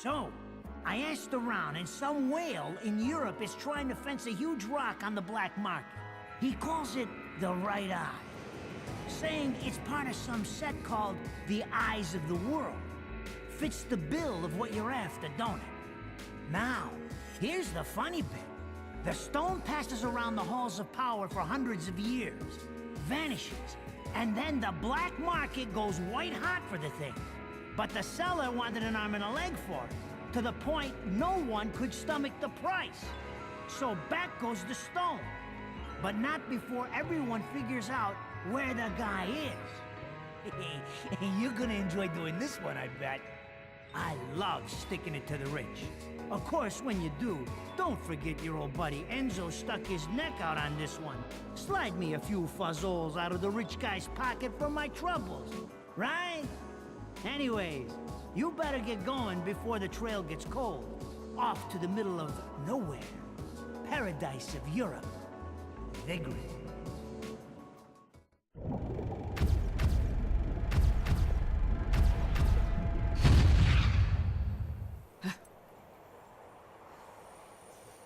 So, I asked around, and some whale in Europe is trying to fence a huge rock on the black market. He calls it the Right Eye, saying it's part of some set called the Eyes of the World. Fits the bill of what you're after, don't it? Now, here's the funny bit. The stone passes around the halls of power for hundreds of years, vanishes, and then the black market goes white hot for the thing. But the seller wanted an arm and a leg for it, to the point no one could stomach the price. So back goes the stone. But not before everyone figures out where the guy is. You're gonna enjoy doing this one, I bet. I love sticking it to the rich. Of course, when you do, don't forget your old buddy Enzo stuck his neck out on this one. Slide me a few fuzzoles out of the rich guy's pocket for my troubles, right? Anyways, you better get going before the trail gets cold. Off to the middle of nowhere. Paradise of Europe. Vigrid.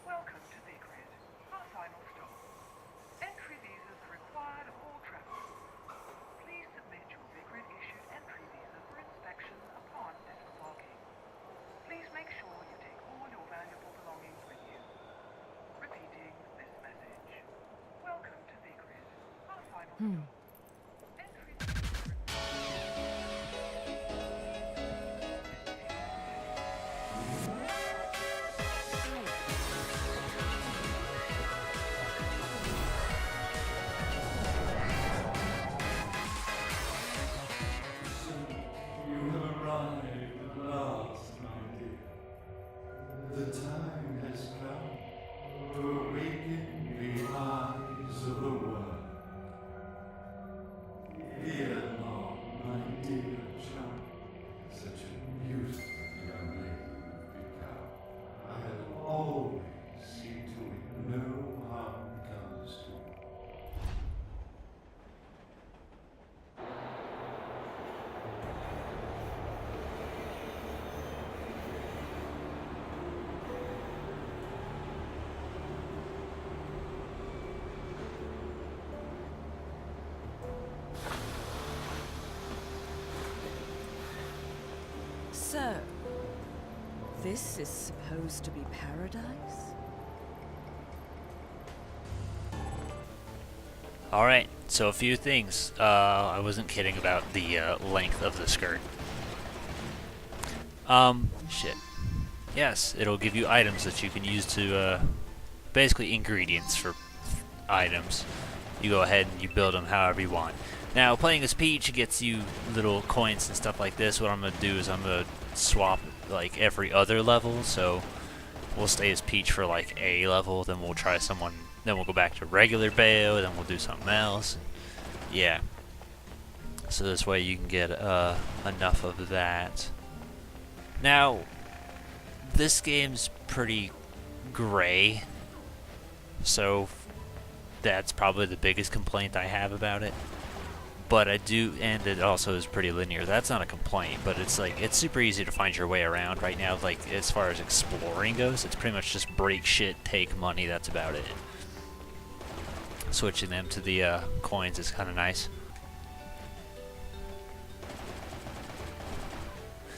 Welcome to Vigrid, our final stop. Entry visas are required of all travelers. Please submit your Vigrid-issued entry visa for inspection upon disembarking. Please make sure you take all your valuable belongings with you. Repeating this message. Welcome to Vigrid, our final stop. Entry visas You have arrived at last, my dear. The time has come to awaken the eyes of the world. Ere long, my dear child, such a beautiful young lady you've become. I'll always see to it no harm comes to you. So, this is supposed to be paradise? Alright, so a few things. I wasn't kidding about the length of the skirt. Shit. Yes, it'll give you items that you can use to, basically ingredients for items. You go ahead and you build them however you want. Now, playing as Peach gets you little coins and stuff like this. What I'm going to do is I'm going to swap, like, every other level. So, we'll stay as Peach for, like, a level. Then we'll try someone... Then we'll go back to regular Bayo. Then we'll do something else. Yeah. So this way you can get enough of that. Now, this game's pretty gray. So, that's probably the biggest complaint I have about it. But I do, and it also is pretty linear. That's not a complaint, but it's like, it's super easy to find your way around right now. Like, as far as exploring goes, it's pretty much just break shit, take money, that's about it. Switching them to the coins is kind of nice.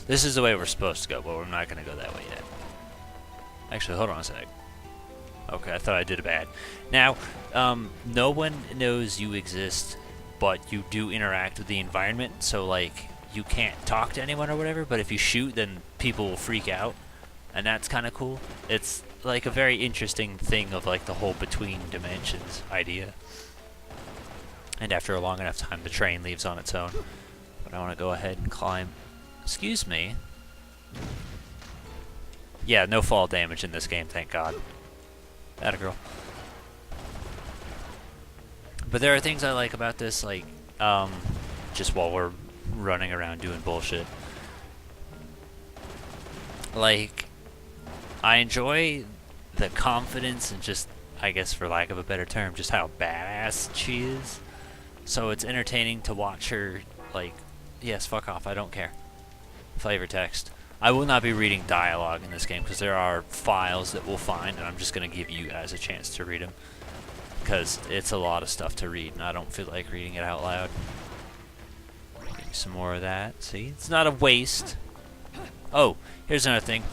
This is the way we're supposed to go, but we're not going to go that way yet. Actually, hold on a sec. Okay, I thought I did it bad. Now, no one knows you exist, but you do interact with the environment, so like you can't talk to anyone or whatever, but if you shoot then people will freak out, and that's kind of cool. It's like a very interesting thing of like the whole between dimensions idea. And after a long enough time the train leaves on its own. But I want to go ahead and climb. Excuse me. Yeah, no fall damage in this game, thank God. Atta girl. But there are things I like about this, like, just while we're running around doing bullshit. Like, I enjoy the confidence and just, I guess for lack of a better term, just how badass she is. So it's entertaining to watch her, like, yes, fuck off, I don't care. Flavor text. I will not be reading dialogue in this game because there are files that we'll find, and I'm just going to give you guys a chance to read them because it's a lot of stuff to read, and I don't feel like reading it out loud. Give me some more of that. See, it's not a waste. Oh, here's another thing.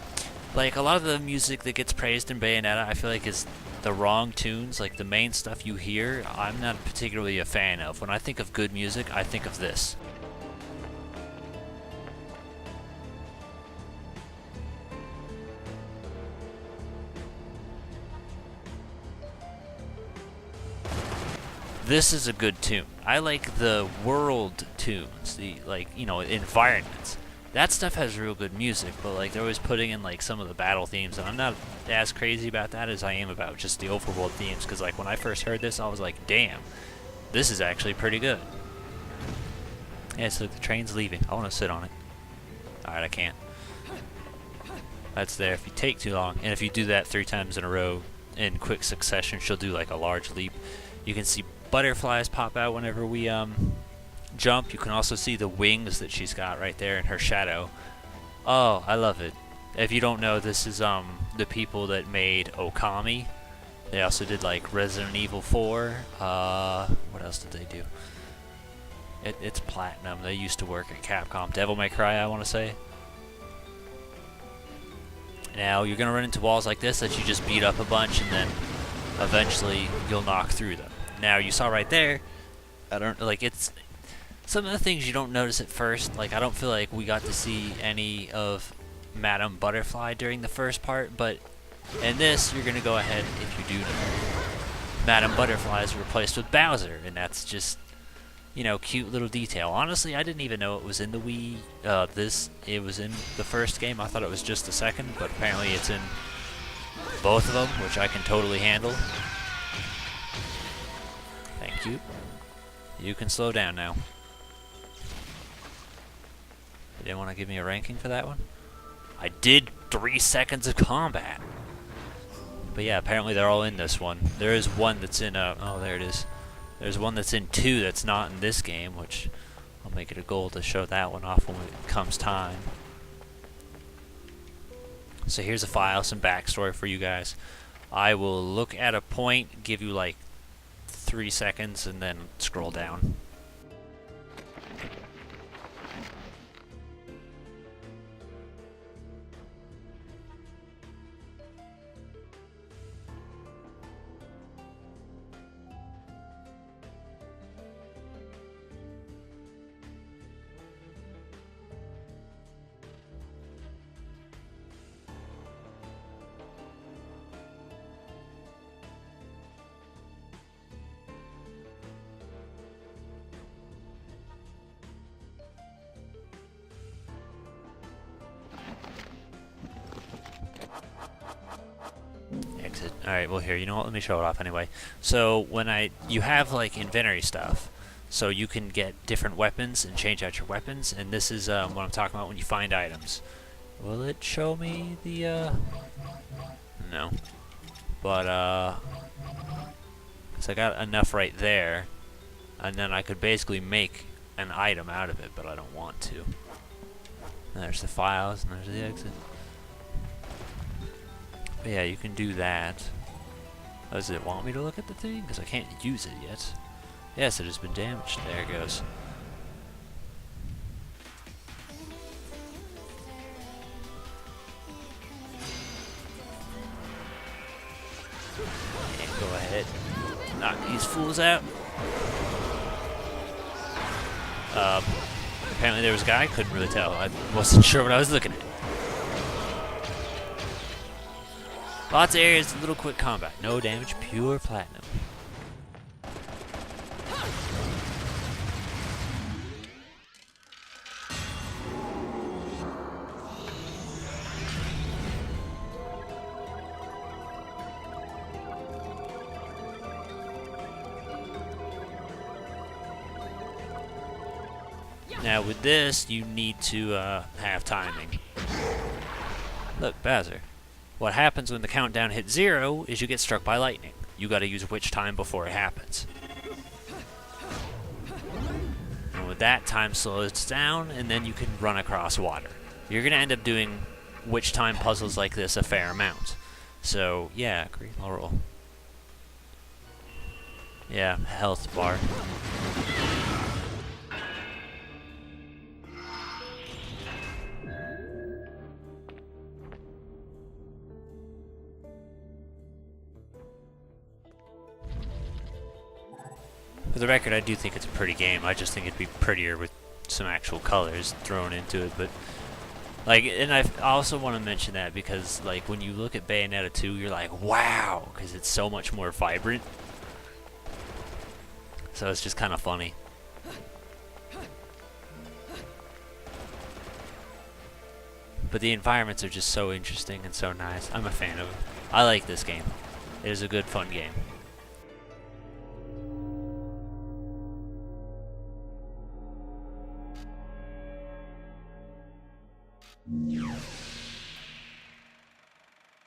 Like, a lot of the music that gets praised in Bayonetta, I feel like is the wrong tunes. Like, the main stuff you hear, I'm not particularly a fan of. When I think of good music, I think of this. This is a good tune. I like the world tunes, the, like, you know, environments. That stuff has real good music, but like they're always putting in like some of the battle themes, and I'm not as crazy about that as I am about just the overworld themes, because like when I first heard this, I was like, damn, this is actually pretty good. Yeah, so the train's leaving. I want to sit on it. Alright, I can't. That's there if you take too long, and if you do that 3 times in a row in quick succession, she'll do like a large leap. You can see butterflies pop out whenever we jump. You can also see the wings that she's got right there in her shadow. Oh, I love it. If you don't know, this is the people that made Okami. They also did like Resident Evil 4. What else did they do? It's Platinum. They used to work at Capcom. Devil May Cry, I want to say. Now you're gonna run into walls like this that you just beat up a bunch, and then eventually you'll knock through them. Now you saw right there, I don't like it's some of the things you don't notice at first. Like I don't feel like we got to see any of Madame Butterfly during the first part, but in this you're gonna go ahead if you do know. Madame Butterfly is replaced with Bowser, and that's just, you know, cute little detail. Honestly, I didn't even know it was in the Wii. It was in the first game. I thought it was just the second, but apparently it's in both of them, which I can totally handle. Thank you. You can slow down now. They didn't want to give me a ranking for that one. I did 3 seconds of combat. But yeah, apparently they're all in this one. There is one that's in oh, there it is. There's one that's in 2 that's not in this game, which I'll make it a goal to show that one off when it comes time. So here's a file, some backstory for you guys. I will look at a point, give you like 3 seconds, and then scroll down. Exit. Alright, well here, you know what, let me show it off anyway. So when you have like inventory stuff, so you can get different weapons and change out your weapons, and this is what I'm talking about when you find items. Will it show me the no. But so I got enough right there, and then I could basically make an item out of it, but I don't want to. There's the files and there's the exit. But yeah, you can do that. Does it want me to look at the thing? Because I can't use it yet. Yes, it has been damaged. There it goes. And go ahead. Knock these fools out. Apparently there was a guy. I couldn't really tell. I wasn't sure what I was looking at. Lots of areas, little quick combat. No damage, pure platinum. Now with this, you need to have timing. Look, Bowser. What happens when the countdown hits 0 is you get struck by lightning. You gotta use witch time before it happens. And with that, time slows down, and then you can run across water. you're going to end up doing witch time puzzles like this a fair amount. So, yeah, great roll. Yeah, health bar. For the record, I do think it's a pretty game. I just think it'd be prettier with some actual colors thrown into it. But like, and I also want to mention that because like when you look at Bayonetta 2, you're like, wow, because it's so much more vibrant. So it's just kind of funny. But the environments are just so interesting and so nice. I'm a fan of it. I like this game. It is a good, fun game.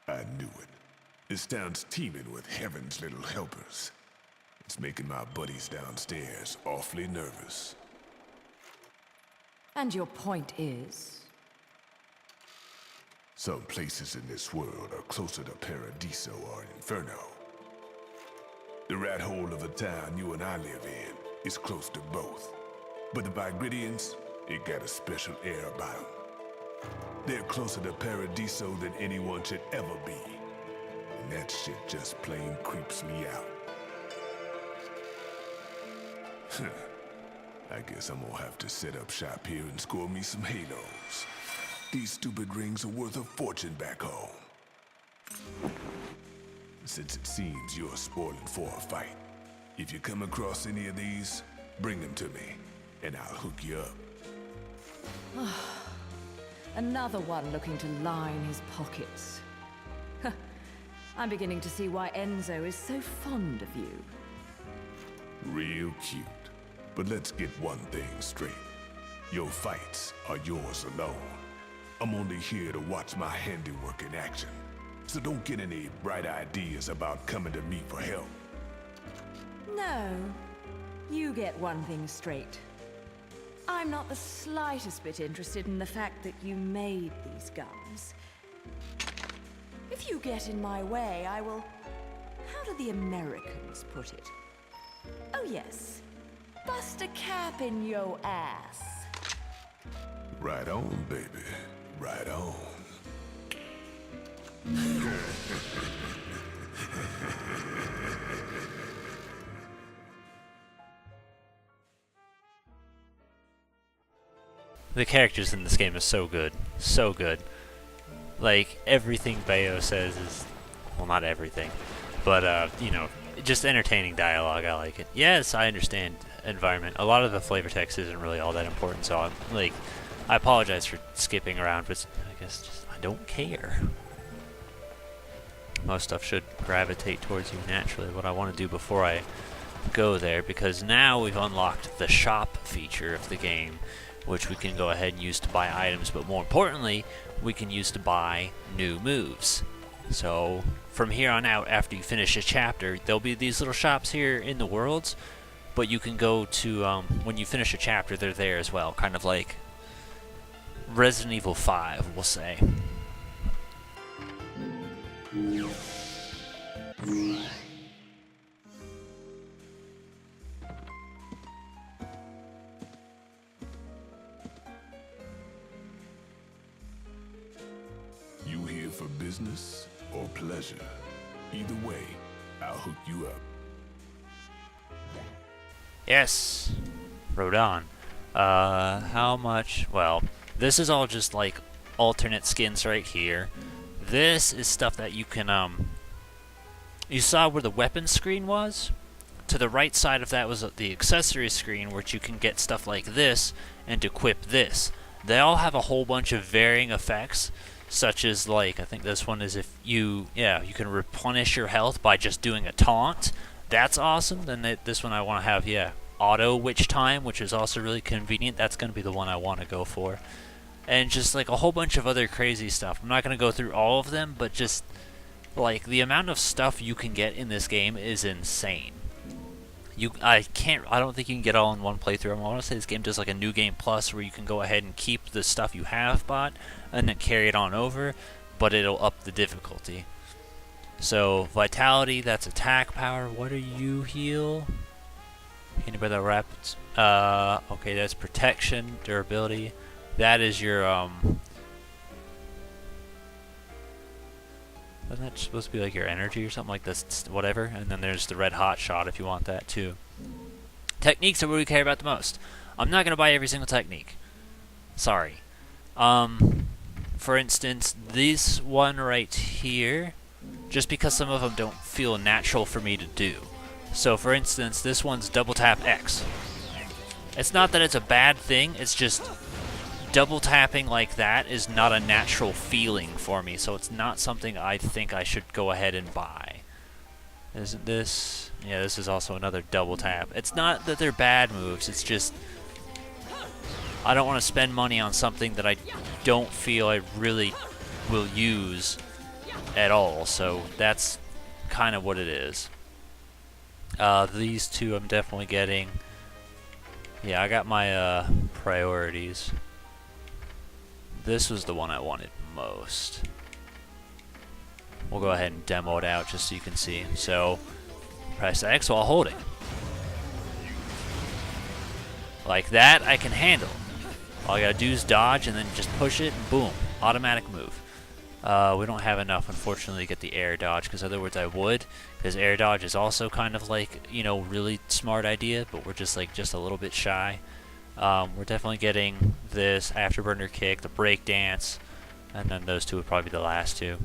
I knew it. This town's teeming with heaven's little helpers. It's making my buddies downstairs awfully nervous. And your point is? Some places in this world are closer to Paradiso or Inferno. The rat hole of a town you and I live in is close to both. But the Vigridians, it got a special air about them. They're closer to Paradiso than anyone should ever be. And that shit just plain creeps me out. I guess I'm gonna have to set up shop here and score me some halos. These stupid rings are worth a fortune back home. Since it seems you're spoiling for a fight, if you come across any of these, bring them to me, and I'll hook you up. Another one looking to line his pockets. I'm beginning to see why Enzo is so fond of you. Real cute. But let's get one thing straight. Your fights are yours alone. I'm only here to watch my handiwork in action. So don't get any bright ideas about coming to me for help. No, you get one thing straight. I'm not the slightest bit interested in the fact that you made these guns. If you get in my way, I will... How do the Americans put it? Oh yes, bust a cap in yo ass. Right on, baby. Right on. The characters in this game are so good. So good. Like, everything Bayo says is... Well, not everything. But, you know, just entertaining dialogue. I like it. Yes, I understand environment. A lot of the flavor text isn't really all that important, so I'm, like... I apologize for skipping around, but I guess just, I don't care. Most stuff should gravitate towards you naturally. What I want to do before I go there, because now we've unlocked the shop feature of the game, which we can go ahead and use to buy items, but more importantly, we can use to buy new moves. So from here on out, after you finish a chapter, there'll be these little shops here in the worlds, but you can go to, when you finish a chapter, they're there as well, kind of like Resident Evil 5, we'll say. You here for business or pleasure? Either way, I'll hook you up. Yes, Rodon. How much? Well, this is all just like alternate skins right here. This is stuff that you can, you saw where the weapon screen was? To the right side of that was the accessory screen, which you can get stuff like this and equip this. They all have a whole bunch of varying effects, such as, like, I think this one is if you, you can replenish your health by just doing a taunt. That's awesome. Then this one I want to have, auto witch time, which is also really convenient. That's going to be the one I want to go for. And just, like, a whole bunch of other crazy stuff. I'm not going to go through all of them, but just, like, the amount of stuff you can get in this game is insane. I don't think you can get all in one playthrough. I want to say this game does like a new game plus where you can go ahead and keep the stuff you have bought and then carry it on over, but it'll up the difficulty. So vitality, that's attack power. What are you heal? Hindered by the rapid. Okay, that's protection, durability. That is your Isn't that supposed to be like your energy or something like this? Whatever. And then there's the red hot shot if you want that too. Techniques are what we care about the most. I'm not gonna buy every single technique. Sorry. For instance, this one right here, just because some of them don't feel natural for me to do. So for instance, this one's double tap X. It's not that it's a bad thing, it's just double tapping like that is not a natural feeling for me, so it's not something I think I should go ahead and buy. Isn't this? Yeah, this is also another double tap. It's not that they're bad moves, it's just I don't want to spend money on something that I don't feel I really will use at all, so that's kind of what it is. These two I'm definitely getting. Yeah, I got my priorities. This was the one I wanted most. We'll go ahead and demo it out just so you can see. So, press X while holding. Like that, I can handle. All I gotta do is dodge and then just push it, and boom, automatic move. We don't have enough, unfortunately, to get the air dodge, because otherwise I would. Because air dodge is also kind of like, you know, really smart idea, but we're just like just a little bit shy. We're definitely getting this afterburner kick, the break dance, and then those two would probably be the last two.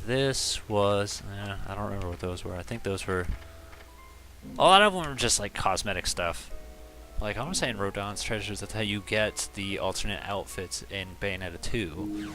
This was, I don't remember what those were. I think those were, a lot of them were just like cosmetic stuff. Like I was saying, Rodon's Treasures, that's how you get the alternate outfits in Bayonetta 2.